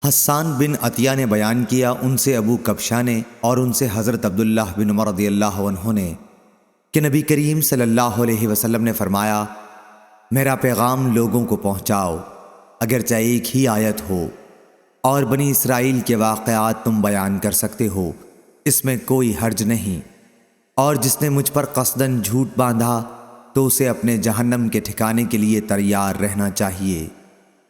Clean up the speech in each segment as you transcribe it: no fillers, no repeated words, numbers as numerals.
حسان بن عطیہ نے بیان کیا ان سے ابو کبشہ نے اور ان سے حضرت عبداللہ بن عمر رضی اللہ عنہ نے کہ نبی کریم صلی اللہ علیہ وسلم نے فرمایا، میرا پیغام لوگوں کو پہنچاؤ اگرچہ ایک ہی آیت ہو، اور بنی اسرائیل کے واقعات تم بیان کر سکتے ہو، اس میں کوئی حرج نہیں، اور جس نے مجھ پر قصداً جھوٹ باندھا تو اسے اپنے جہنم کے ٹھکانے کے لیے تیار رہنا چاہیے۔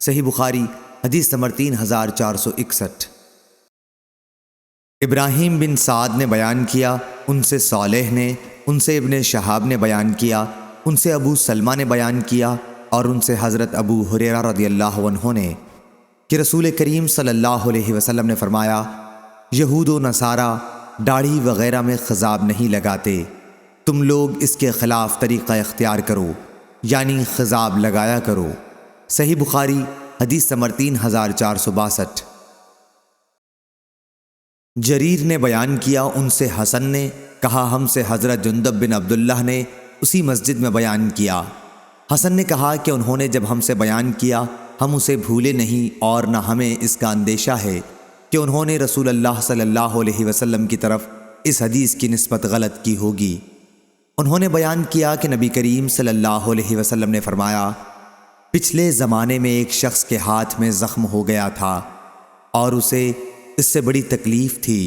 صحیح بخاری حدیث نمبر 3461۔ ابراہیم بن سعد نے بیان کیا ان سے صالح نے، ان سے ابن شہاب نے بیان کیا، ان سے ابو سلمہ نے بیان کیا، اور ان سے حضرت ابو ہریرہ رضی اللہ عنہ نے کہ رسول کریم صلی اللہ علیہ وسلم نے فرمایا، یہود و نصارہ داڑھی وغیرہ میں خضاب نہیں لگاتے، تم لوگ اس کے خلاف طریقہ اختیار کرو، یعنی خضاب لگایا کرو۔ صحیح بخاری حدیث نمبر 3462۔ جریر نے بیان کیا ان سے حسن نے کہا، ہم سے حضرت جندب بن عبداللہ نے اسی مسجد میں بیان کیا۔ حسن نے کہا کہ انہوں نے جب ہم سے بیان کیا ہم اسے بھولے نہیں، اور نہ ہمیں اس کا اندیشہ ہے کہ انہوں نے رسول اللہ صلی اللہ علیہ وسلم کی طرف اس حدیث کی نسبت غلط کی ہوگی۔ انہوں نے بیان کیا کہ نبی کریم صلی اللہ علیہ وسلم نے فرمایا، پچھلے زمانے میں ایک شخص کے ہاتھ میں زخم ہو گیا تھا اور اسے اس سے بڑی تکلیف تھی،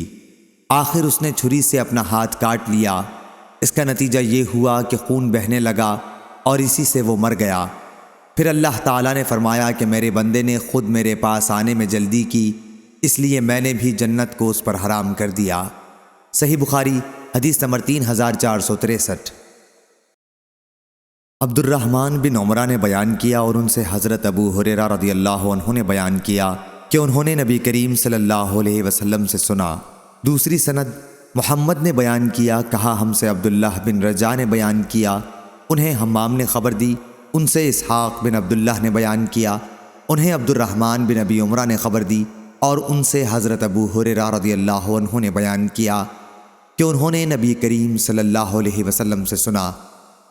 آخر اس نے چھری سے اپنا ہاتھ کاٹ لیا، اس کا نتیجہ یہ ہوا کہ خون بہنے لگا اور اسی سے وہ مر گیا۔ پھر اللہ تعالیٰ نے فرمایا کہ میرے بندے نے خود میرے پاس آنے میں جلدی کی، اس لیے میں نے بھی جنت کو اس پر حرام کر دیا۔ صحیح بخاری حدیث نمبر 3463۔ عبد الرحمن بن عمرہ نے بیان کیا اور ان سے حضرت ابو ہریرہ رضی اللہ عنہ نے بیان کیا کہ انہوں نے نبی کریم صلی اللہ علیہ وسلم سے سنا۔ دوسری سند محمد نے بیان کیا، کہا ہم سے عبداللہ بن رجاء نے بیان کیا، انہیں حمام نے خبر دی، ان سے اسحاق بن عبداللہ نے بیان کیا، انہیں عبد الرحمن بن ابی عمرہ نے خبر دی، اور ان سے حضرت ابو ہریرہ رضی اللہ عنہ نے بیان کیا کہ انہوں نے نبی کریم صلی اللہ علیہ وسلم سے سنا۔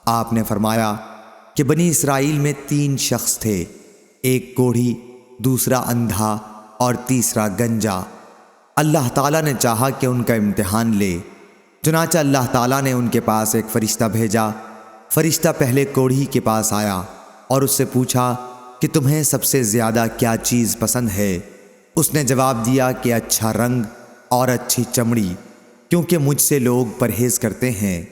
آپ نے فرمایا کہ بنی اسرائیل میں 3 شخص تھے، ایک کوڑھی، دوسرا اندھا اور تیسرا گنجا۔ اللہ تعالیٰ نے چاہا کہ ان کا امتحان لے، چنانچہ اللہ تعالیٰ نے ان کے پاس ایک فرشتہ بھیجا۔ فرشتہ پہلے کوڑھی کے پاس آیا اور اس سے پوچھا کہ تمہیں سب سے زیادہ کیا چیز پسند ہے؟ اس نے جواب دیا کہ اچھا رنگ اور اچھی چمڑی، کیونکہ مجھ سے لوگ پرہیز کرتے ہیں۔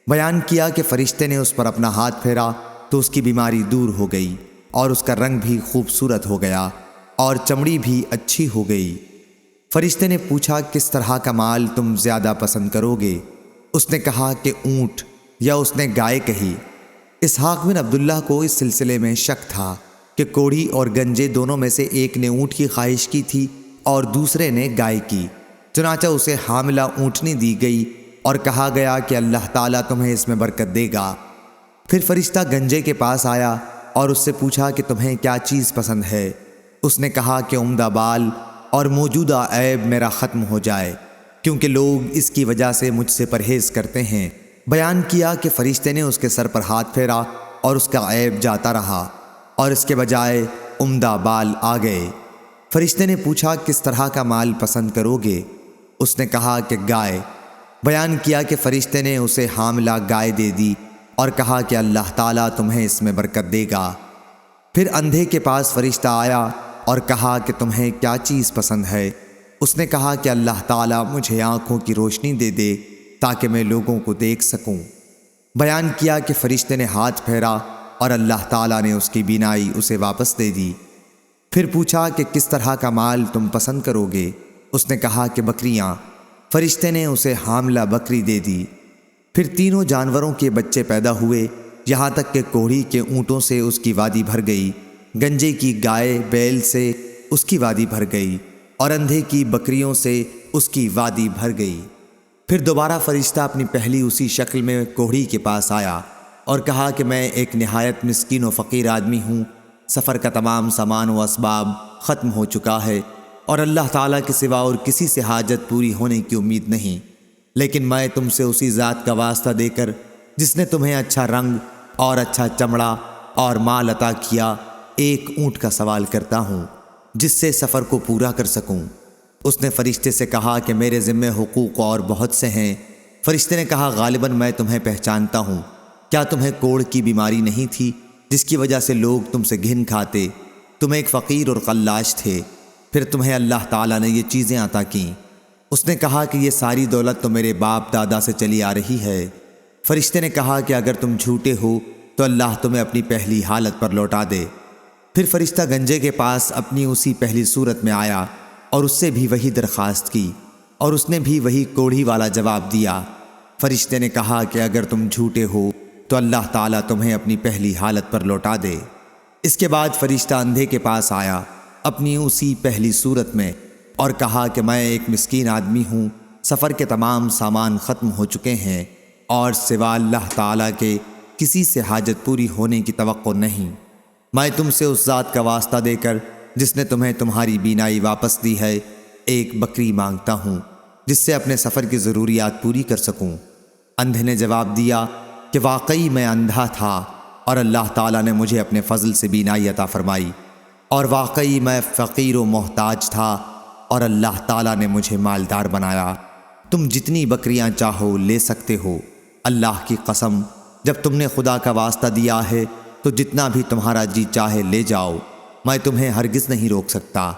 بیان کیا کہ فرشتے نے اس پر اپنا ہاتھ پھیرا تو اس کی بیماری دور ہو گئی، اور اس کا رنگ بھی خوبصورت ہو گیا اور چمڑی بھی اچھی ہو گئی۔ فرشتے نے پوچھا کس طرح کا مال تم زیادہ پسند کرو گے؟ اس نے کہا کہ اونٹ، یا اس نے گائے کہی۔ اسحاق بن عبداللہ کو اس سلسلے میں شک تھا کہ کوڑھی اور گنجے دونوں میں سے ایک نے اونٹ کی خواہش کی تھی اور دوسرے نے گائے کی، چنانچہ اسے حاملہ اونٹنی دی گئی اور کہا گیا کہ اللہ تعالیٰ تمہیں اس میں برکت دے گا۔ پھر فرشتہ گنجے کے پاس آیا اور اس سے پوچھا کہ تمہیں کیا چیز پسند ہے؟ اس نے کہا کہ عمدہ بال اور موجودہ عیب میرا ختم ہو جائے، کیونکہ لوگ اس کی وجہ سے مجھ سے پرہیز کرتے ہیں۔ بیان کیا کہ فرشتے نے اس کے سر پر ہاتھ پھیرا اور اس کا عیب جاتا رہا، اور اس کے بجائے عمدہ بال آ گئے۔ فرشتے نے پوچھا کس طرح کا مال پسند کرو گے؟ اس نے کہا کہ گائے۔ بیان کیا کہ فرشتے نے اسے حاملہ گائے دے دی اور کہا کہ اللہ تعالیٰ تمہیں اس میں برکت دے گا۔ پھر اندھے کے پاس فرشتہ آیا اور کہا کہ تمہیں کیا چیز پسند ہے؟ اس نے کہا کہ اللہ تعالیٰ مجھے آنکھوں کی روشنی دے دے تاکہ میں لوگوں کو دیکھ سکوں۔ بیان کیا کہ فرشتے نے ہاتھ پھیرا اور اللہ تعالیٰ نے اس کی بینائی اسے واپس دے دی۔ پھر پوچھا کہ کس طرح کا مال تم پسند کرو گے؟ اس نے کہا کہ بکریاں۔ فرشتے نے اسے حاملہ بکری دے دی۔ پھر تینوں جانوروں کے بچے پیدا ہوئے، یہاں تک کہ کوڑھی کے اونٹوں سے اس کی وادی بھر گئی، گنجے کی گائے بیل سے اس کی وادی بھر گئی، اور اندھے کی بکریوں سے اس کی وادی بھر گئی۔ پھر دوبارہ فرشتہ اپنی پہلی اسی شکل میں کوڑھی کے پاس آیا اور کہا کہ میں ایک نہایت مسکین و فقیر آدمی ہوں، سفر کا تمام سامان و اسباب ختم ہو چکا ہے، اور اللہ تعالیٰ کے سوا اور کسی سے حاجت پوری ہونے کی امید نہیں، لیکن میں تم سے اسی ذات کا واسطہ دے کر جس نے تمہیں اچھا رنگ اور اچھا چمڑا اور مال عطا کیا، ایک اونٹ کا سوال کرتا ہوں۔ جس سے سفر کو پورا کر سکوں۔ اس نے فرشتے سے کہا کہ میرے ذمے حقوق اور بہت سے ہیں۔ فرشتے نے کہا غالباً میں تمہیں پہچانتا ہوں، کیا تمہیں کوڑ کی بیماری نہیں تھی جس کی وجہ سے لوگ تم سے گھن کھاتے؟ تم ایک فقیر اور قلاش تھے، پھر تمہیں اللہ تعالیٰ نے یہ چیزیں عطا کیں۔ اس نے کہا کہ یہ ساری دولت تو میرے باپ دادا سے چلی آ رہی ہے۔ فرشتے نے کہا کہ اگر تم جھوٹے ہو تو اللہ تمہیں اپنی پہلی حالت پر لوٹا دے۔ پھر فرشتہ گنجے کے پاس اپنی اسی پہلی صورت میں آیا اور اس سے بھی وہی درخواست کی، اور اس نے بھی وہی کوڑھی والا جواب دیا۔ فرشتے نے کہا کہ اگر تم جھوٹے ہو تو اللہ تعالیٰ تمہیں اپنی پہلی حالت پر لوٹا دے۔ اس کے بعد فرشتہ اندھے کے پاس آیا اپنی اسی پہلی صورت میں اور کہا کہ میں ایک مسکین آدمی ہوں، سفر کے تمام سامان ختم ہو چکے ہیں اور سوا اللہ تعالیٰ کے کسی سے حاجت پوری ہونے کی توقع نہیں۔ میں تم سے اس ذات کا واسطہ دے کر جس نے تمہیں تمہاری بینائی واپس دی ہے ایک بکری مانگتا ہوں جس سے اپنے سفر کی ضروریات پوری کر سکوں۔ اندھے نے جواب دیا کہ واقعی میں اندھا تھا اور اللہ تعالیٰ نے مجھے اپنے فضل سے بینائی عطا فرمائی، اور واقعی میں فقیر و محتاج تھا اور اللہ تعالیٰ نے مجھے مالدار بنایا۔ تم جتنی بکریاں چاہو لے سکتے ہو، اللہ کی قسم جب تم نے خدا کا واسطہ دیا ہے تو جتنا بھی تمہارا جی چاہے لے جاؤ، میں تمہیں ہرگز نہیں روک سکتا۔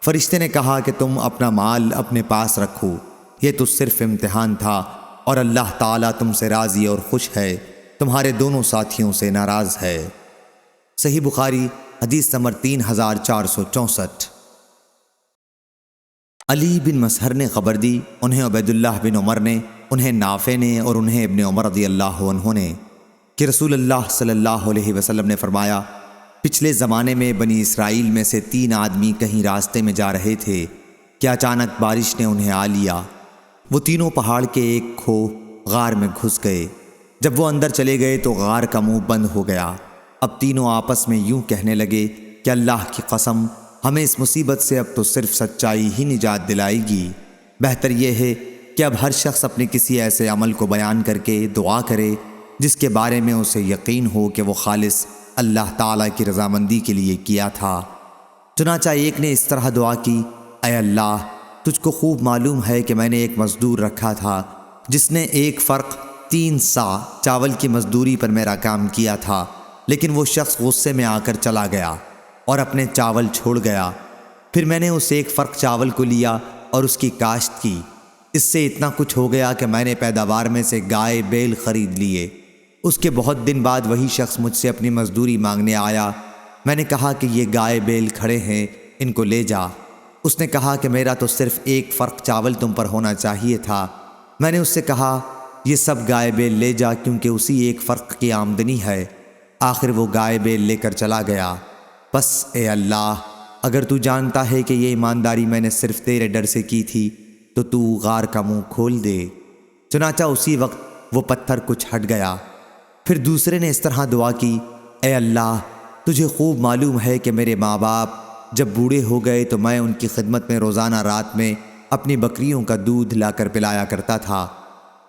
فرشتے نے کہا کہ تم اپنا مال اپنے پاس رکھو، یہ تو صرف امتحان تھا اور اللہ تعالیٰ تم سے راضی اور خوش ہے، تمہارے دونوں ساتھیوں سے ناراض ہے۔ صحیح بخاری حدیث نمبر 3464۔ علی بن مسہر نے خبر دی، انہیں عبید اللہ بن عمر نے، انہیں نافع نے اور انہیں ابن عمر رضی اللہ عنہ نے کہ رسول اللہ صلی اللہ علیہ وسلم نے فرمایا، پچھلے زمانے میں بنی اسرائیل میں سے 3 آدمی کہیں راستے میں جا رہے تھے کہ اچانک بارش نے انہیں آ لیا۔ وہ تینوں پہاڑ کے ایک کھوہ غار میں گھس گئے۔ جب وہ اندر چلے گئے تو غار کا منہ بند ہو گیا۔ اب تینوں آپس میں یوں کہنے لگے کہ اللہ کی قسم ہمیں اس مصیبت سے اب تو صرف سچائی ہی نجات دلائے گی۔ بہتر یہ ہے کہ اب ہر شخص اپنے کسی ایسے عمل کو بیان کر کے دعا کرے جس کے بارے میں اسے یقین ہو کہ وہ خالص اللہ تعالیٰ کی رضامندی کے لیے کیا تھا۔ چنانچہ ایک نے اس طرح دعا کی، اے اللہ، تجھ کو خوب معلوم ہے کہ میں نے ایک مزدور رکھا تھا جس نے 1 فرق 3 سا چاول کی مزدوری پر میرا کام کیا تھا، لیکن وہ شخص غصے میں آ کر چلا گیا اور اپنے چاول چھوڑ گیا۔ پھر میں نے اس 1 فرق چاول کو لیا اور اس کی کاشت کی۔ اس سے اتنا کچھ ہو گیا کہ میں نے پیداوار میں سے گائے بیل خرید لیے۔ اس کے بہت دن بعد وہی شخص مجھ سے اپنی مزدوری مانگنے آیا۔ میں نے کہا کہ یہ گائے بیل کھڑے ہیں، ان کو لے جا۔ اس نے کہا کہ میرا تو صرف 1 فرق چاول تم پر ہونا چاہیے تھا۔ میں نے اس سے کہا یہ سب گائے بیل لے جا کیونکہ اسی 1 فرق کی آمدنی ہے۔ آخر وہ گائے بیل لے کر چلا گیا۔ بس اے اللہ، اگر تو جانتا ہے کہ یہ ایمانداری میں نے صرف تیرے ڈر سے کی تھی تو تو غار کا منہ کھول دے۔ چنانچہ اسی وقت وہ پتھر کچھ ہٹ گیا۔ پھر دوسرے نے اس طرح دعا کی، اے اللہ، تجھے خوب معلوم ہے کہ میرے ماں باپ جب بوڑھے ہو گئے تو میں ان کی خدمت میں روزانہ رات میں اپنی بکریوں کا دودھ لا کر پلایا کرتا تھا۔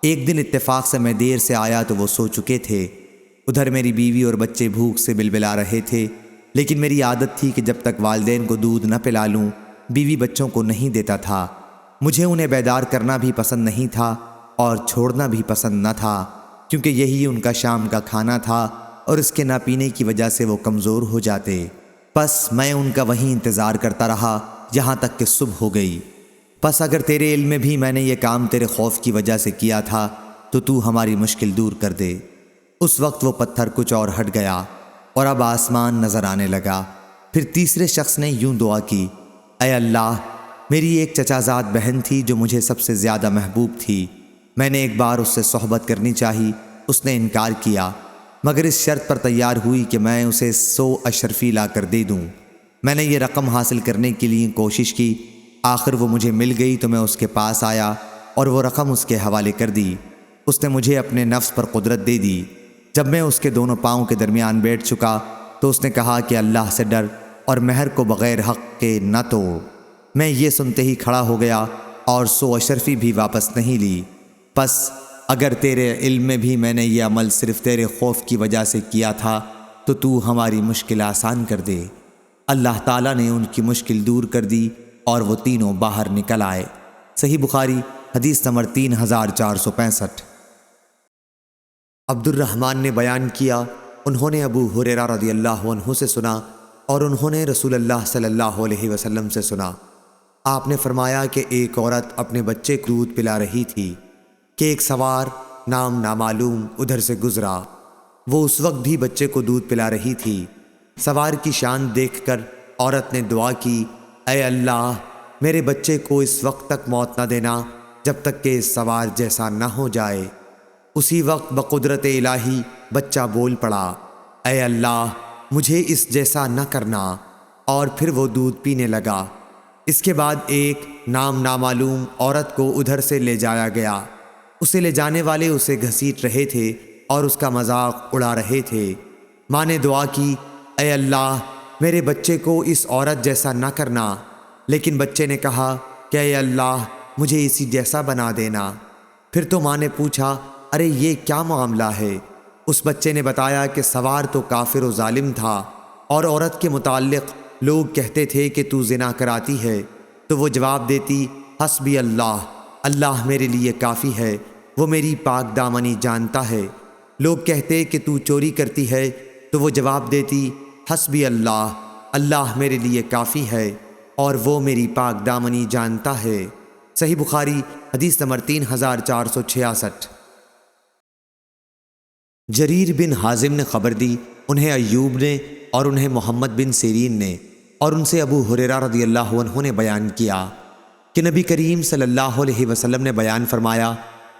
ایک دن اتفاق سے میں دیر سے آیا تو وہ سو چکے تھے۔ ادھر میری بیوی اور بچے بھوک سے بلبلا رہے تھے، لیکن میری عادت تھی کہ جب تک والدین کو دودھ نہ پلا لوں بیوی بچوں کو نہیں دیتا تھا۔ مجھے انہیں بیدار کرنا بھی پسند نہیں تھا اور چھوڑنا بھی پسند نہ تھا، کیونکہ یہی ان کا شام کا کھانا تھا اور اس کے نہ پینے کی وجہ سے وہ کمزور ہو جاتے۔ پس میں ان کا وہیں انتظار کرتا رہا یہاں تک کہ صبح ہو گئی۔ پس اگر تیرے علم میں بھی میں نے یہ کام تیرے خوف کی وجہ سے کیا تھا تو ہماری مشکل دور کر دے۔ اس وقت وہ پتھر کچھ اور ہٹ گیا اور اب آسمان نظر آنے لگا۔ پھر تیسرے شخص نے یوں دعا کی، اے اللہ، میری ایک چچازاد بہن تھی جو مجھے سب سے زیادہ محبوب تھی۔ میں نے ایک بار اس سے صحبت کرنی چاہی، اس نے انکار کیا، مگر اس شرط پر تیار ہوئی کہ میں اسے 100 اشرفی لا کر دے دوں۔ میں نے یہ رقم حاصل کرنے کے لیے کوشش کی، آخر وہ مجھے مل گئی تو میں اس کے پاس آیا اور وہ رقم اس کے حوالے کر دی۔ اس نے مجھے اپنے نفس پر قدرت دے دی۔ جب میں اس کے دونوں پاؤں کے درمیان بیٹھ چکا تو اس نے کہا کہ اللہ سے ڈر اور مہر کو بغیر حق کے نہ توڑ۔ میں یہ سنتے ہی کھڑا ہو گیا اور 100 اشرفی بھی واپس نہیں لی۔ پس اگر تیرے علم میں بھی میں نے یہ عمل صرف تیرے خوف کی وجہ سے کیا تھا تو ہماری مشکل آسان کر دے۔ اللہ تعالیٰ نے ان کی مشکل دور کر دی اور وہ تینوں باہر نکل آئے۔ صحیح بخاری حدیث نمبر 3465۔ عبد الرحمن نے بیان کیا، انہوں نے ابو ہریرہ رضی اللہ عنہ سے سنا اور انہوں نے رسول اللہ صلی اللہ علیہ وسلم سے سنا۔ آپ نے فرمایا کہ ایک عورت اپنے بچے کو دودھ پلا رہی تھی کہ ایک سوار نام نامعلوم ادھر سے گزرا۔ وہ اس وقت بھی بچے کو دودھ پلا رہی تھی۔ سوار کی شان دیکھ کر عورت نے دعا کی، اے اللہ میرے بچے کو اس وقت تک موت نہ دینا جب تک کہ اس سوار جیسا نہ ہو جائے۔ اسی وقت بقدرت الہی بچہ بول پڑا، اے اللہ مجھے اس جیسا نہ کرنا، اور پھر وہ دودھ پینے لگا۔ اس کے بعد ایک نامعلوم عورت کو ادھر سے لے جایا گیا۔ اسے لے جانے والے اسے گھسیٹ رہے تھے اور اس کا مذاق اڑا رہے تھے۔ ماں نے دعا کی، اے اللہ میرے بچے کو اس عورت جیسا نہ کرنا، لیکن بچے نے کہا کہ اے اللہ مجھے اسی جیسا بنا دینا۔ پھر تو ماں نے پوچھا، ارے یہ کیا معاملہ ہے؟ اس بچے نے بتایا کہ سوار تو کافر و ظالم تھا، اور عورت کے متعلق لوگ کہتے تھے کہ تو زنا کراتی ہے، تو وہ جواب دیتی، حسبی اللہ، اللہ میرے لیے کافی ہے، وہ میری پاک دامنی جانتا ہے۔ لوگ کہتے کہ تو چوری کرتی ہے، تو وہ جواب دیتی، حسبی اللہ، اللہ میرے لیے کافی ہے، اور وہ میری پاک دامنی جانتا ہے۔ صحیح بخاری حدیث نمبر 3466۔ جریر بن حازم نے خبر دی، انہیں ایوب نے اور انہیں محمد بن سیرین نے اور ان سے ابو ہریرہ رضی اللہ عنہ نے بیان کیا کہ نبی کریم صلی اللہ علیہ وسلم نے بیان فرمایا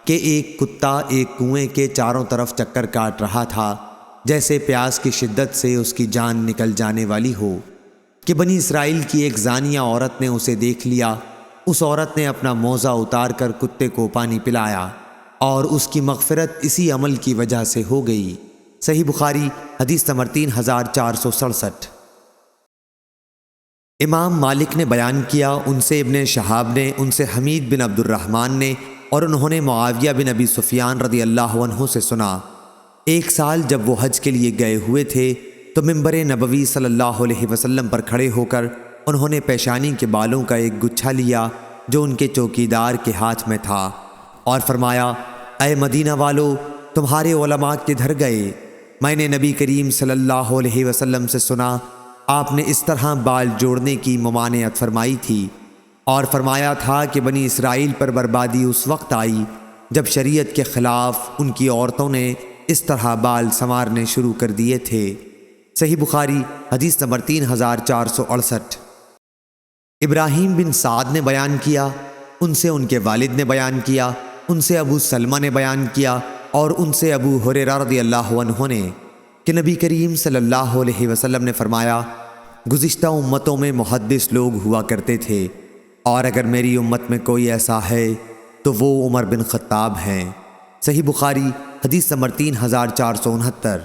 کہ ایک کتا ایک کنویں کے چاروں طرف چکر کاٹ رہا تھا، جیسے پیاس کی شدت سے اس کی جان نکل جانے والی ہو، کہ بنی اسرائیل کی ایک زانیہ عورت نے اسے دیکھ لیا۔ اس عورت نے اپنا موزہ اتار کر کتے کو پانی پلایا، اور اس کی مغفرت اسی عمل کی وجہ سے ہو گئی۔ صحیح بخاری حدیث نمبر 3467۔ امام مالک نے بیان کیا، ان سے ابن شہاب نے، ان سے حمید بن عبد الرحمن نے، اور انہوں نے معاویہ بن ابی سفیان رضی اللہ عنہ سے سنا، ایک سال جب وہ حج کے لیے گئے ہوئے تھے تو منبر نبوی صلی اللہ علیہ وسلم پر کھڑے ہو کر انہوں نے پیشانی کے بالوں کا ایک گچھا لیا جو ان کے چوکیدار کے ہاتھ میں تھا، اور فرمایا، اے مدینہ والو، تمہارے علماء کدھر گئے؟ میں نے نبی کریم صلی اللہ علیہ وسلم سے سنا آپ نے اس طرح بال جوڑنے کی ممانعت فرمائی تھی، اور فرمایا تھا کہ بنی اسرائیل پر بربادی اس وقت آئی جب شریعت کے خلاف ان کی عورتوں نے اس طرح بال سنوارنے شروع کر دیے تھے۔ صحیح بخاری حدیث نمبر 3468۔ ابراہیم بن سعد نے بیان کیا، ان سے ان کے والد نے بیان کیا، ان سے ابو سلمہ نے بیان کیا، اور ان سے ابو ہریرہ رضی اللہ عنہ نے کہ نبی کریم صلی اللہ علیہ وسلم نے فرمایا، گزشتہ امتوں میں محدث لوگ ہوا کرتے تھے، اور اگر میری امت میں کوئی ایسا ہے تو وہ عمر بن خطاب ہیں۔ صحیح بخاری حدیث نمبر 3469۔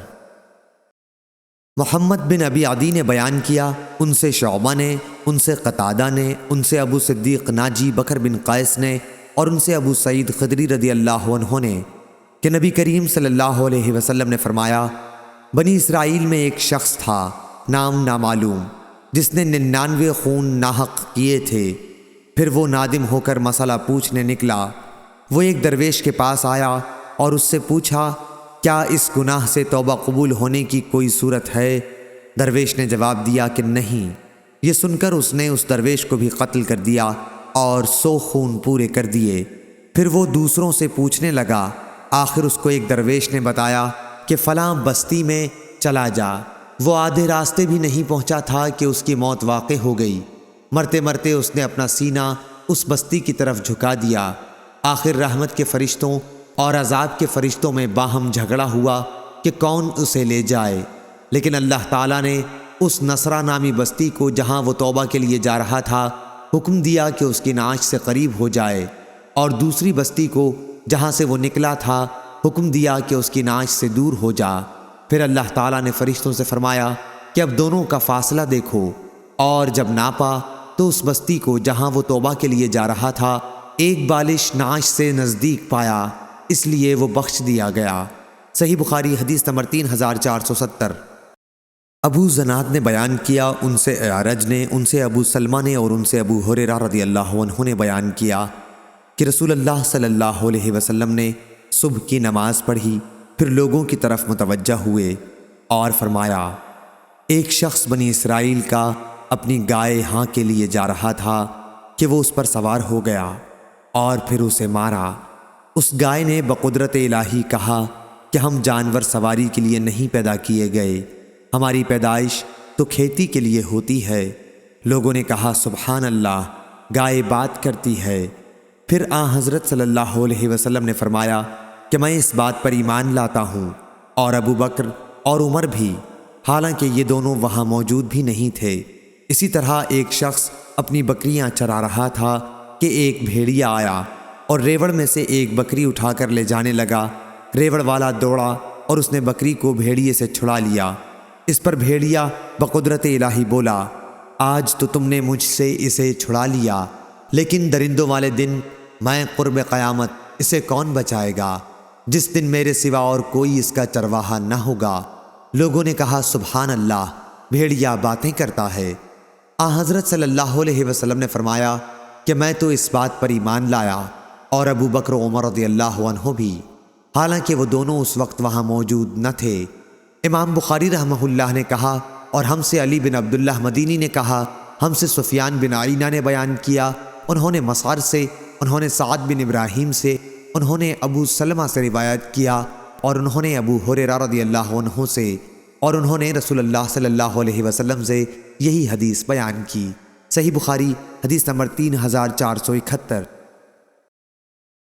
محمد بن ابی عدی نے بیان کیا، ان سے شعبہ نے، ان سے قتادہ نے، ان سے ابو صدیق ناجی بکر بن قیس نے، اور ان سے ابو سعید خدری رضی اللہ عنہ نے کہ نبی کریم صلی اللہ علیہ وسلم نے فرمایا، بنی اسرائیل میں ایک شخص تھا نام نامعلوم، جس نے 99 خون ناحق کیے تھے۔ پھر وہ نادم ہو کر مسئلہ پوچھنے نکلا۔ وہ ایک درویش کے پاس آیا اور اس سے پوچھا، کیا اس گناہ سے توبہ قبول ہونے کی کوئی صورت ہے؟ درویش نے جواب دیا کہ نہیں۔ یہ سن کر اس نے اس درویش کو بھی قتل کر دیا اور 100 خون پورے کر دیے۔ پھر وہ دوسروں سے پوچھنے لگا۔ آخر اس کو ایک درویش نے بتایا کہ فلاں بستی میں چلا جا۔ وہ آدھے راستے بھی نہیں پہنچا تھا کہ اس کی موت واقع ہو گئی۔ مرتے مرتے اس نے اپنا سینہ اس بستی کی طرف جھکا دیا۔ آخر رحمت کے فرشتوں اور عذاب کے فرشتوں میں باہم جھگڑا ہوا کہ کون اسے لے جائے، لیکن اللہ تعالیٰ نے اس نصرہ نامی بستی کو، جہاں وہ توبہ کے لیے جا رہا تھا، حکم دیا کہ اس کی نعش سے قریب ہو جائے، اور دوسری بستی کو، جہاں سے وہ نکلا تھا، حکم دیا کہ اس کی نعش سے دور ہو جا۔ پھر اللہ تعالیٰ نے فرشتوں سے فرمایا کہ اب دونوں کا فاصلہ دیکھو، اور جب ناپا تو اس بستی کو، جہاں وہ توبہ کے لیے جا رہا تھا، ایک بالش نعش سے نزدیک پایا، اس لیے وہ بخش دیا گیا۔ صحیح بخاری حدیث نمبر 3470۔ ابو زناد نے بیان کیا، ان سے اعرج نے، ان سے ابو سلمہ نے اور ان سے ابو ہریرہ رضی اللہ عنہ نے بیان کیا کہ رسول اللہ صلی اللہ علیہ وسلم نے صبح کی نماز پڑھی، پھر لوگوں کی طرف متوجہ ہوئے اور فرمایا، ایک شخص بنی اسرائیل کا اپنی گائے ہاں کے لیے جا رہا تھا کہ وہ اس پر سوار ہو گیا اور پھر اسے مارا۔ اس گائے نے بقدرت الہی کہا کہ ہم جانور سواری کے لیے نہیں پیدا کیے گئے، ہماری پیدائش تو کھیتی کے لیے ہوتی ہے۔ لوگوں نے کہا سبحان اللہ، گائے بات کرتی ہے۔ پھر حضرت صلی اللہ علیہ وسلم نے فرمایا کہ میں اس بات پر ایمان لاتا ہوں، اور ابو بکر اور عمر بھی، حالانکہ یہ دونوں وہاں موجود بھی نہیں تھے۔ اسی طرح ایک شخص اپنی بکریاں چرا رہا تھا کہ ایک بھیڑیا آیا اور ریوڑ میں سے ایک بکری اٹھا کر لے جانے لگا۔ ریوڑ والا دوڑا اور اس نے بکری کو بھیڑیے سے چھڑا لیا۔ اس پر بھیڑیا بقدرت الہی بولا، آج تو تم نے مجھ سے اسے چھڑا لیا، لیکن درندوں والے دن میں قرب قیامت اسے کون بچائے گا، جس دن میرے سوا اور کوئی اس کا چرواہا نہ ہوگا۔ لوگوں نے کہا سبحان اللہ، بھیڑیا باتیں کرتا ہے۔ حضرت صلی اللہ علیہ وسلم نے فرمایا کہ میں تو اس بات پر ایمان لایا، اور ابو بکر و عمر رضی اللہ عنہ بھی، حالانکہ وہ دونوں اس وقت وہاں موجود نہ تھے۔ امام بخاری رحمہ اللہ نے کہا، اور ہم سے علی بن عبداللہ مدینی نے کہا، ہم سے سفیان بن عیینہ نے بیان کیا، انہوں نے مسعر سے، انہوں نے سعد بن ابراہیم سے، انہوں نے ابو سلمہ سے روایت کیا، اور انہوں نے ابو ہریرہ رضی اللہ عنہ سے، اور انہوں نے رسول اللہ صلی اللہ علیہ وسلم سے یہی حدیث بیان کی۔ صحیح بخاری حدیث نمبر 3471۔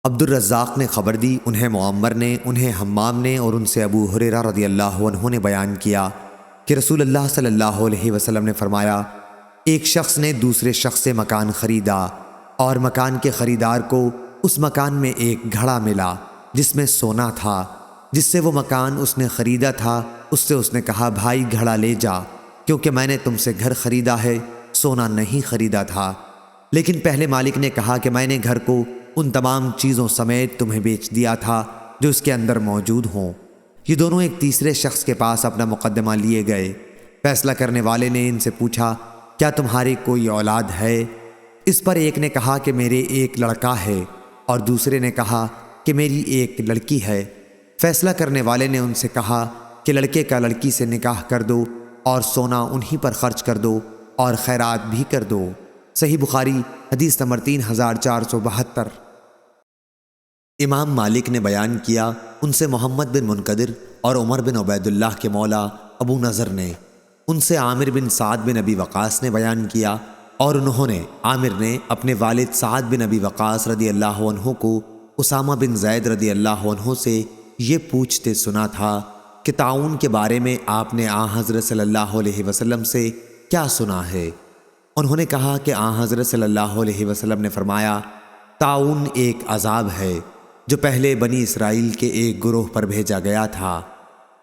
عبد الرزاق نے خبر دی، انہیں معمر نے، انہیں حمام نے، اور ان سے ابو ہریرہ رضی اللہ عنہ نے بیان کیا کہ رسول اللہ صلی اللہ علیہ وسلم نے فرمایا، ایک شخص نے دوسرے شخص سے مکان خریدا، اور مکان کے خریدار کو اس مکان میں ایک گھڑا ملا جس میں سونا تھا۔ جس سے وہ مکان اس نے خریدا تھا، اس سے اس نے کہا، بھائی گھڑا لے جا، کیونکہ میں نے تم سے گھر خریدا ہے، سونا نہیں خریدا تھا۔ لیکن پہلے مالک نے کہا کہ میں نے گھر کو ان تمام چیزوں سمیت تمہیں بیچ دیا تھا جو اس کے اندر موجود ہوں۔ یہ دونوں ایک تیسرے شخص کے پاس اپنا مقدمہ لیے گئے۔ فیصلہ کرنے والے نے ان سے پوچھا، کیا تمہاری کوئی اولاد ہے؟ اس پر ایک نے کہا کہ میرے ایک لڑکا ہے، اور دوسرے نے کہا کہ میری ایک لڑکی ہے۔ فیصلہ کرنے والے نے ان سے کہا کہ لڑکے کا لڑکی سے نکاح کر دو، اور سونا انہی پر خرچ کر دو، اور خیرات بھی کر دو۔ صحیح بخاری حدیث نمبر 3472۔ امام مالک نے بیان کیا، ان سے محمد بن منقدر اور عمر بن عبید اللہ کے مولا ابو نضر نے، ان سے عامر بن سعد بن ابی وقاص نے بیان کیا، اور عامر نے اپنے والد سعد بن ابی وقاص رضی اللہ عنہ کو اسامہ بن زید رضی اللہ عنہ سے یہ پوچھتے سنا تھا کہ تعاون کے بارے میں آپ نے حضرت صلی اللہ علیہ وسلم سے کیا سنا ہے؟ انہوں نے کہا کہ حضرت صلی اللہ علیہ وسلم نے فرمایا، تعاون ایک عذاب ہے جو پہلے بنی اسرائیل کے ایک گروہ پر بھیجا گیا تھا،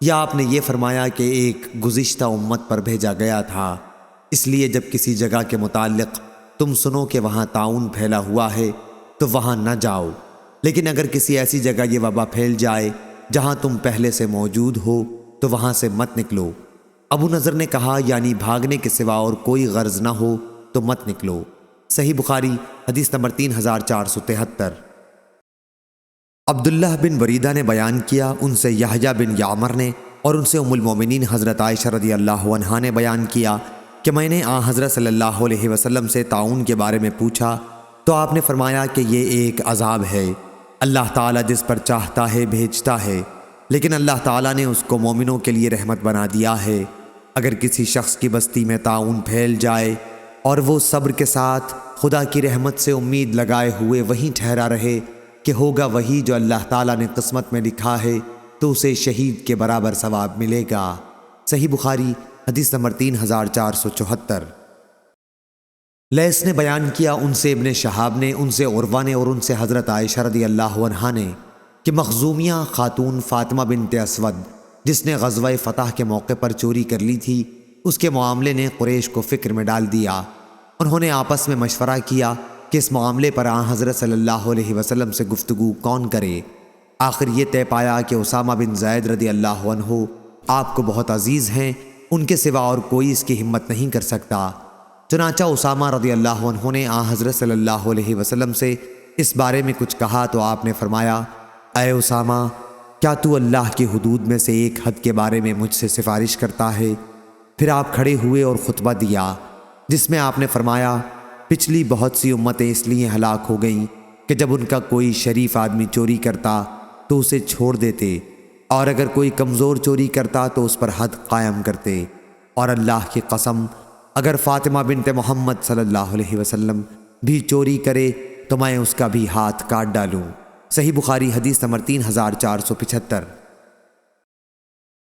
یا آپ نے یہ فرمایا کہ ایک گزشتہ امت پر بھیجا گیا تھا۔ اس لیے جب کسی جگہ کے متعلق تم سنو کہ وہاں تعاون پھیلا ہوا ہے تو وہاں نہ جاؤ، لیکن اگر کسی ایسی جگہ یہ وبا پھیل جائے جہاں تم پہلے سے موجود ہو تو وہاں سے مت نکلو۔ ابو نضر نے کہا، یعنی بھاگنے کے سوا اور کوئی غرض نہ ہو تو مت نکلو۔ صحیح بخاری حدیث نمبر 3473۔ عبداللہ بن وریدہ نے بیان کیا، ان سے یحییٰ بن یعمر نے، اور ان سے ام المومنین حضرت عائشہ رضی اللہ عنہا نے بیان کیا کہ میں نے حضرت صلی اللہ علیہ وسلم سے تعاون کے بارے میں پوچھا تو آپ نے فرمایا کہ یہ ایک عذاب ہے، اللہ تعالیٰ جس پر چاہتا ہے بھیجتا ہے، لیکن اللہ تعالیٰ نے اس کو مومنوں کے لیے رحمت بنا دیا ہے۔ اگر کسی شخص کی بستی میں تعاون پھیل جائے اور وہ صبر کے ساتھ خدا کی رحمت سے امید لگائے ہوئے وہیں ٹھہرا رہے کہ ہوگا وہی جو اللہ تعالیٰ نے قسمت میں لکھا ہے، تو اسے شہید کے برابر ثواب ملے گا۔ صحیح بخاری حدیث نمبر 3474۔ لیث نے بیان کیا، ان سے ابن شہاب نے، ان سے عروہ نے، اور ان سے حضرت عائشہ رضی اللہ عنہا نے کہ مخزومیہ خاتون فاطمہ بنت اسود جس نے غزوہ فتح کے موقع پر چوری کر لی تھی، اس کے معاملے نے قریش کو فکر میں ڈال دیا۔ انہوں نے آپس میں مشورہ کیا کہ اس معاملے پر حضرت صلی اللہ علیہ وسلم سے گفتگو کون کرے۔ آخر یہ طے پایا کہ اسامہ بن زید رضی اللہ عنہ آپ کو بہت عزیز ہیں، ان کے سوا اور کوئی اس کی ہمت نہیں کر سکتا۔ چنانچہ اسامہ رضی اللہ عنہ نے حضرت صلی اللہ علیہ وسلم سے اس بارے میں کچھ کہا تو آپ نے فرمایا، اے اسامہ، کیا تو اللہ کی حدود میں سے ایک حد کے بارے میں مجھ سے سفارش کرتا ہے؟ پھر آپ کھڑے ہوئے اور خطبہ دیا، جس میں آپ نے فرمایا، پچھلی بہت سی امتیں اس لیے ہلاک ہو گئیں کہ جب ان کا کوئی شریف آدمی چوری کرتا تو اسے چھوڑ دیتے، اور اگر کوئی کمزور چوری کرتا تو اس پر حد قائم کرتے، اور اللہ کی قسم اگر فاطمہ بنت محمد صلی اللہ علیہ وسلم بھی چوری کرے تو میں اس کا بھی ہاتھ کاٹ ڈالوں۔ صحیح بخاری حدیث نمبر 3475۔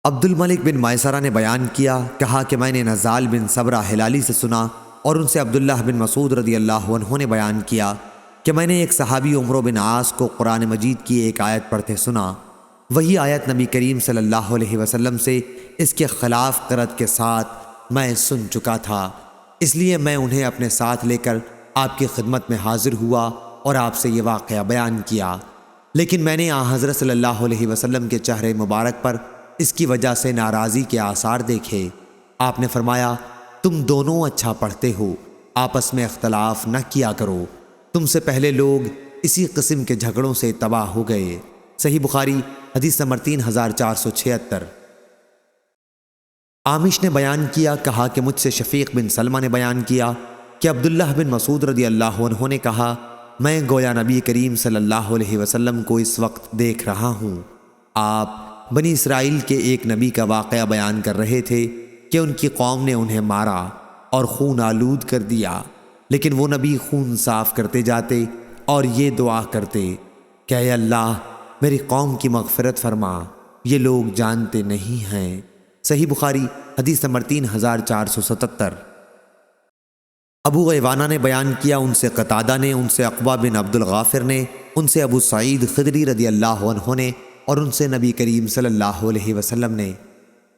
عبد الملک بن میسرہ نے بیان کیا، کہا کہ میں نے نزال بن صبرہ ہلالی سے سنا، اور ان سے عبداللہ بن مسعود رضی اللہ عنہ نے بیان کیا کہ میں نے ایک صحابی عمرو بن عاص کو قرآن مجید کی ایک آیت پڑھتے سنا۔ وہی آیت نبی کریم صلی اللہ علیہ وسلم سے اس کے خلاف قرأت کے ساتھ میں سن چکا تھا، اس لیے میں انہیں اپنے ساتھ لے کر آپ کی خدمت میں حاضر ہوا اور آپ سے یہ واقعہ بیان کیا، لیکن میں نے حضرت صلی اللہ علیہ وسلم کے چہرے مبارک پر اس کی وجہ سے ناراضی کے آثار دیکھے۔ آپ نے فرمایا، تم دونوں اچھا پڑھتے ہو، آپس میں اختلاف نہ کیا کرو، تم سے پہلے لوگ اسی قسم کے جھگڑوں سے تباہ ہو گئے۔ صحیح بخاری حدیث نمبر 3476۔ عامش نے بیان کیا، کہا کہ مجھ سے شفیق بن سلمہ نے بیان کیا کہ عبداللہ بن مسعود رضی اللہ عنہ نے کہا، میں گویا نبی کریم صلی اللہ علیہ وسلم کو اس وقت دیکھ رہا ہوں۔ آپ بنی اسرائیل کے ایک نبی کا واقعہ بیان کر رہے تھے کہ ان کی قوم نے انہیں مارا اور خون آلود کر دیا، لیکن وہ نبی خون صاف کرتے جاتے اور یہ دعا کرتے کہ اے اللہ میری قوم کی مغفرت فرما، یہ لوگ جانتے نہیں ہیں۔ صحیح بخاری حدیث نمبر 3477۔ ابو غیوانہ نے بیان کیا، ان سے قتادہ نے، ان سے عقبہ بن عبد الغافر نے، ان سے ابو سعید خدری رضی اللہ عنہ نے، اور ان سے نبی کریم صلی اللہ علیہ وسلم نے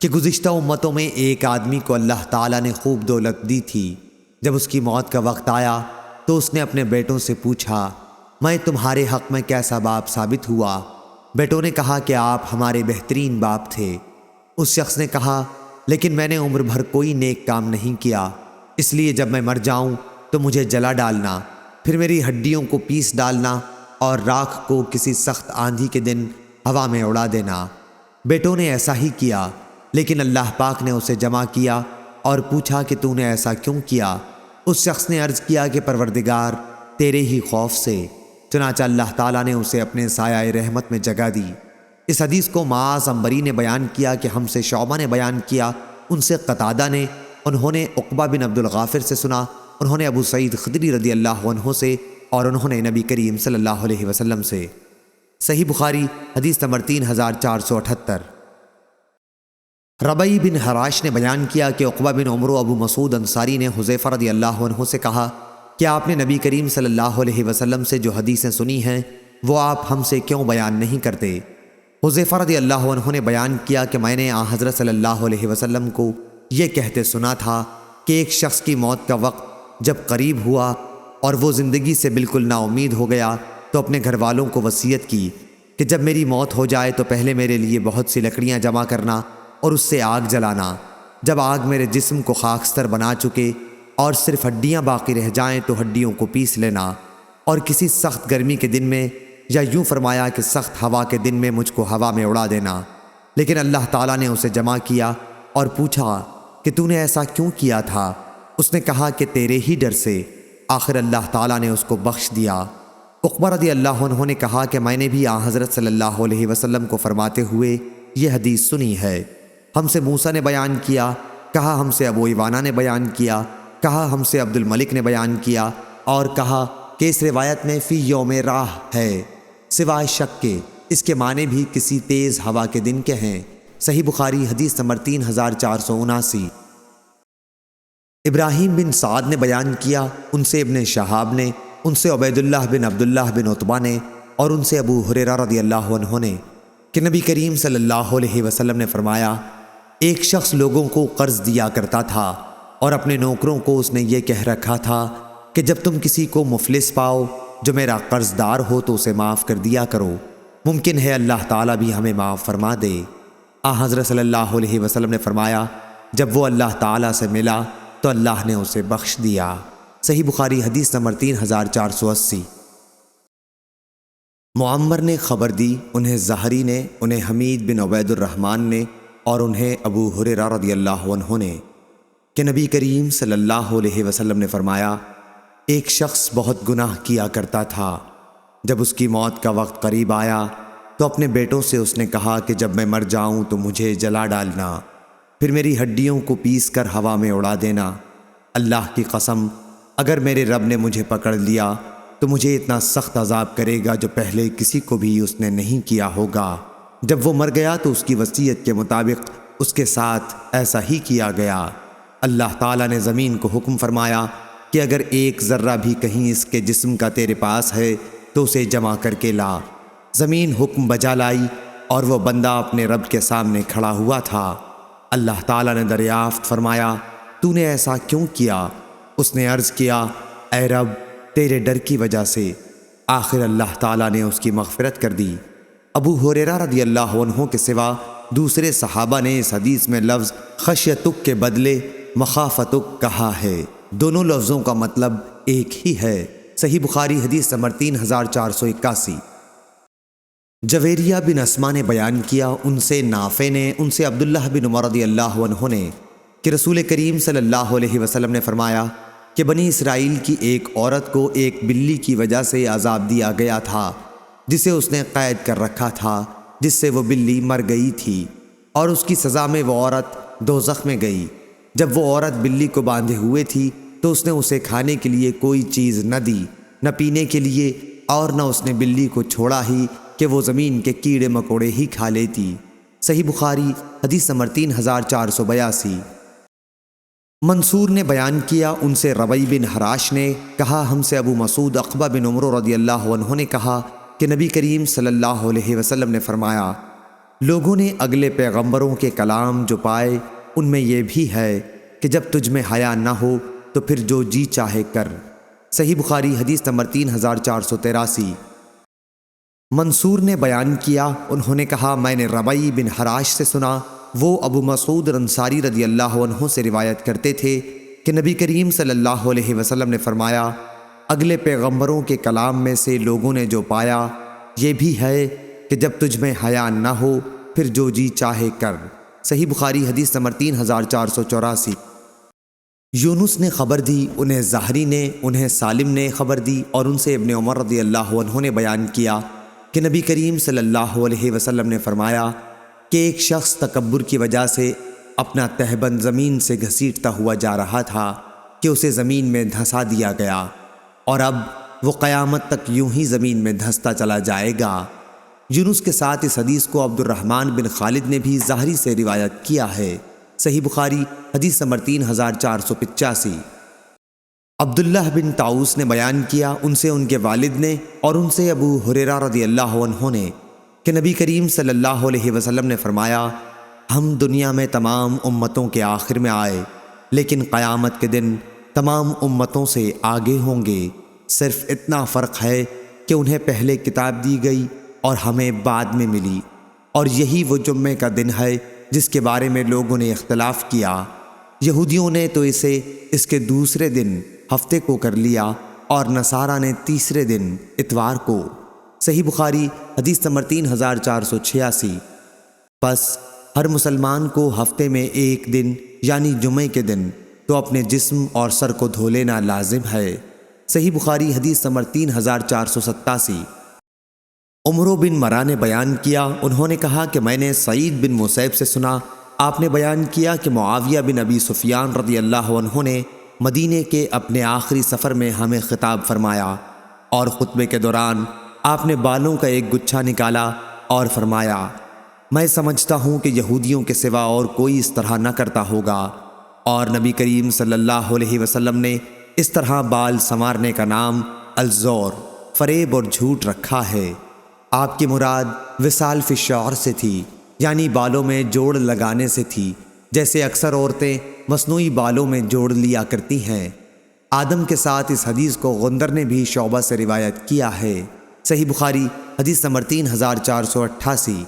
کہ گزشتہ امتوں میں ایک آدمی کو اللہ تعالیٰ نے خوب دولت دی تھی۔ جب اس کی موت کا وقت آیا تو اس نے اپنے بیٹوں سے پوچھا، میں تمہارے حق میں کیسا باپ ثابت ہوا؟ بیٹوں نے کہا کہ آپ ہمارے بہترین باپ تھے۔ اس شخص نے کہا، لیکن میں نے عمر بھر کوئی نیک کام نہیں کیا، اس لیے جب میں مر جاؤں تو مجھے جلا ڈالنا، پھر میری ہڈیوں کو پیس ڈالنا اور راکھ کو کسی سخت آندھی کے دن ہوا میں اڑا دینا۔ بیٹوں نے ایسا ہی کیا، لیکن اللہ پاک نے اسے جمع کیا اور پوچھا کہ تو نے ایسا کیوں کیا؟ اس شخص نے عرض کیا کہ پروردگار تیرے ہی خوف سے۔ چنانچہ اللہ تعالیٰ نے اسے اپنے سایہ رحمت میں جگہ دی۔ اس حدیث کو معاذ عنبری نے بیان کیا کہ ہم سے شعبہ نے بیان کیا، ان سے قتادہ نے، انہوں نے عقبہ بن عبد الغافر سے سنا، انہوں نے ابو سعید خدری رضی اللہ عنہ سے، اور انہوں نے نبی کریم صلی اللہ علیہ وسلم سے۔ صحیح بخاری حدیث نمبر 3478۔ ربعی بن حراش نے بیان کیا کہ عقبہ بن عمر و ابو مسعود انصاری نے حذیفہ رضی اللہ عنہ سے کہا کہ آپ نے نبی کریم صلی اللہ علیہ وسلم سے جو حدیثیں سنی ہیں وہ آپ ہم سے کیوں بیان نہیں کرتے؟ حذیفہ رضی اللہ عنہ نے بیان کیا کہ میں نے حضرت صلی اللہ علیہ وسلم کو یہ کہتے سنا تھا کہ ایک شخص کی موت کا وقت جب قریب ہوا اور وہ زندگی سے بالکل نا امید ہو گیا تو اپنے گھر والوں کو وصیت کی کہ جب میری موت ہو جائے تو پہلے میرے لیے بہت سی لکڑیاں جمع کرنا اور اس سے آگ جلانا، جب آگ میرے جسم کو خاکستر بنا چکے اور صرف ہڈیاں باقی رہ جائیں تو ہڈیوں کو پیس لینا، اور کسی سخت گرمی کے دن میں، یا یوں فرمایا کہ سخت ہوا کے دن میں مجھ کو ہوا میں اڑا دینا۔ لیکن اللہ تعالیٰ نے اسے جمع کیا اور پوچھا کہ تو نے ایسا کیوں کیا تھا؟ اس نے کہا کہ تیرے ہی ڈر سے۔ آخر اللہ تعالیٰ نے اس کو بخش دیا۔ عقبہ رضی اللہ عنہ نے کہا کہ میں نے بھی حضرت صلی اللہ علیہ وسلم کو فرماتے ہوئے یہ حدیث سنی ہے۔ ہم سے موسیٰ نے بیان کیا، کہا ہم سے ابو عوانہ نے بیان کیا، کہا ہم سے عبد الملک نے بیان کیا، اور کہا کہ اس روایت میں فی یوم راہ ہے، سوائے شک کے اس کے معنی بھی کسی تیز ہوا کے دن کے ہیں۔ صحیح بخاری حدیث نمبر 3479۔ ابراہیم بن سعد نے بیان کیا، ان سے ابن شہاب نے، ان سے عبیداللہ بن عبداللہ بن عتبہ نے، اور ان سے ابو ہریرہ رضی اللہ عنہ نے کہ نبی کریم صلی اللہ علیہ وسلم نے فرمایا، ایک شخص لوگوں کو قرض دیا کرتا تھا اور اپنے نوکروں کو اس نے یہ کہہ رکھا تھا کہ جب تم کسی کو مفلس پاؤ جو میرا قرض دار ہو تو اسے معاف کر دیا کرو، ممکن ہے اللہ تعالیٰ بھی ہمیں معاف فرما دے۔ حضرت صلی اللہ علیہ وسلم نے فرمایا، جب وہ اللہ تعالیٰ سے ملا تو اللہ نے اسے بخش دیا۔ صحیح بخاری حدیث نمبر 3480۔ معمر نے خبر دی، انہیں زہری نے، انہیں حمید بن عبید الرحمن نے اور انہیں ابو ہریرہ رضی اللہ عنہ نے کہ نبی کریم صلی اللہ علیہ وسلم نے فرمایا، ایک شخص بہت گناہ کیا کرتا تھا۔ جب اس کی موت کا وقت قریب آیا تو اپنے بیٹوں سے اس نے کہا کہ جب میں مر جاؤں تو مجھے جلا ڈالنا، پھر میری ہڈیوں کو پیس کر ہوا میں اڑا دینا۔ اللہ کی قسم، اگر میرے رب نے مجھے پکڑ لیا تو مجھے اتنا سخت عذاب کرے گا جو پہلے کسی کو بھی اس نے نہیں کیا ہوگا۔ جب وہ مر گیا تو اس کی وصیت کے مطابق اس کے ساتھ ایسا ہی کیا گیا۔ اللہ تعالیٰ نے زمین کو حکم فرمایا کہ اگر ایک ذرہ بھی کہیں اس کے جسم کا تیرے پاس ہے تو اسے جمع کر کے لا۔ زمین حکم بجا لائی اور وہ بندہ اپنے رب کے سامنے کھڑا ہوا تھا۔ اللہ تعالیٰ نے دریافت فرمایا، تو نے ایسا کیوں کیا؟ اس نے عرض کیا، اے رب، تیرے ڈر کی وجہ سے۔ آخر اللہ تعالیٰ نے اس کی مغفرت کر دی۔ ابو ہریرہ رضی اللہ عنہ کے سوا دوسرے صحابہ نے اس حدیث میں لفظ خشیتک کے بدلے مخافتک کہا ہے۔ دونوں لفظوں کا مطلب ایک ہی ہے۔ صحیح بخاری حدیث نمبر 3481۔ جویریہ بن اسما نے بیان کیا، ان سے نافع نے، ان سے عبداللہ بن عمر رضی اللہ عنہ نے کہ رسول کریم صلی اللہ علیہ وسلم نے فرمایا کہ بنی اسرائیل کی ایک عورت کو ایک بلی کی وجہ سے عذاب دیا گیا تھا جسے اس نے قید کر رکھا تھا، جس سے وہ بلی مر گئی تھی، اور اس کی سزا میں وہ عورت دوزخ میں گئی۔ جب وہ عورت بلی کو باندھے ہوئے تھی تو اس نے اسے کھانے کے لیے کوئی چیز نہ دی، نہ پینے کے لیے، اور نہ اس نے بلی کو چھوڑا ہی کہ وہ زمین کے کیڑے مکوڑے ہی کھا لیتی۔ صحیح بخاری حدیث نمبر 3482۔ منصور نے بیان کیا، ان سے ربیع بن حراش نے کہا، ہم سے ابو مسعود عقبہ بن عمرو رضی اللہ عنہ نے کہا کہ نبی کریم صلی اللہ علیہ وسلم نے فرمایا، لوگوں نے اگلے پیغمبروں کے کلام جو پائے ان میں یہ بھی ہے کہ جب تجھ میں حیا نہ ہو تو پھر جو جی چاہے کر۔ صحیح بخاری حدیث نمبر 3483۔ منصور نے بیان کیا، انہوں نے کہا، میں نے ربیع بن حراش سے سنا، وہ ابو مسعود انصاری رضی اللہ عنہ سے روایت کرتے تھے کہ نبی کریم صلی اللہ علیہ وسلم نے فرمایا، اگلے پیغمبروں کے کلام میں سے لوگوں نے جو پایا یہ بھی ہے کہ جب تجھ میں حیا نہ ہو پھر جو جی چاہے کر۔ صحیح بخاری حدیث نمبر 3484۔ یونس نے خبر دی، انہیں زہری نے، انہیں سالم نے خبر دی، اور ان سے ابن عمر رضی اللہ عنہ نے بیان کیا کہ نبی کریم صلی اللہ علیہ وسلم نے فرمایا کہ ایک شخص تکبر کی وجہ سے اپنا تہبند زمین سے گھسیٹتا ہوا جا رہا تھا کہ اسے زمین میں دھسا دیا گیا، اور اب وہ قیامت تک یوں ہی زمین میں دھستا چلا جائے گا۔ یونس کے ساتھ اس حدیث کو عبد الرحمن بن خالد نے بھی زہری سے روایت کیا ہے۔ صحیح بخاری حدیث نمبر 3485۔ عبداللہ بن طاؤس نے بیان کیا، ان سے ان کے والد نے اور ان سے ابو ہریرہ رضی اللہ عنہ نے کہ نبی کریم صلی اللہ علیہ وسلم نے فرمایا، ہم دنیا میں تمام امتوں کے آخر میں آئے، لیکن قیامت کے دن تمام امتوں سے آگے ہوں گے، صرف اتنا فرق ہے کہ انہیں پہلے کتاب دی گئی اور ہمیں بعد میں ملی، اور یہی وہ جمعے کا دن ہے جس کے بارے میں لوگوں نے اختلاف کیا۔ یہودیوں نے تو اسے اس کے دوسرے دن ہفتے کو کر لیا، اور نصارہ نے تیسرے دن اتوار کو۔ صحیح بخاری حدیث نمبر 3486۔ پس ہر مسلمان کو ہفتے میں ایک دن یعنی جمعے کے دن تو اپنے جسم اور سر کو دھو لینا لازم ہے۔ صحیح بخاری حدیث نمبر 3487۔ عمرو بن مرا نے بیان کیا، انہوں نے کہا کہ میں نے سعید بن مسیب سے سنا، آپ نے بیان کیا کہ معاویہ بن ابی سفیان رضی اللہ عنہ نے مدینے کے اپنے آخری سفر میں ہمیں خطاب فرمایا، اور خطبے کے دوران آپ نے بالوں کا ایک گچھا نکالا اور فرمایا، میں سمجھتا ہوں کہ یہودیوں کے سوا اور کوئی اس طرح نہ کرتا ہوگا، اور نبی کریم صلی اللہ علیہ وسلم نے اس طرح بال سنوارنے کا نام الزور، فریب اور جھوٹ رکھا ہے۔ آپ کی مراد وصال فی الشعر سے تھی، یعنی بالوں میں جوڑ لگانے سے تھی، جیسے اکثر عورتیں مصنوعی بالوں میں جوڑ لیا کرتی ہیں۔ آدم کے ساتھ اس حدیث کو غندر نے بھی شعبہ سے روایت کیا ہے۔ صحیح بخاری حدیث نمبر 3488۔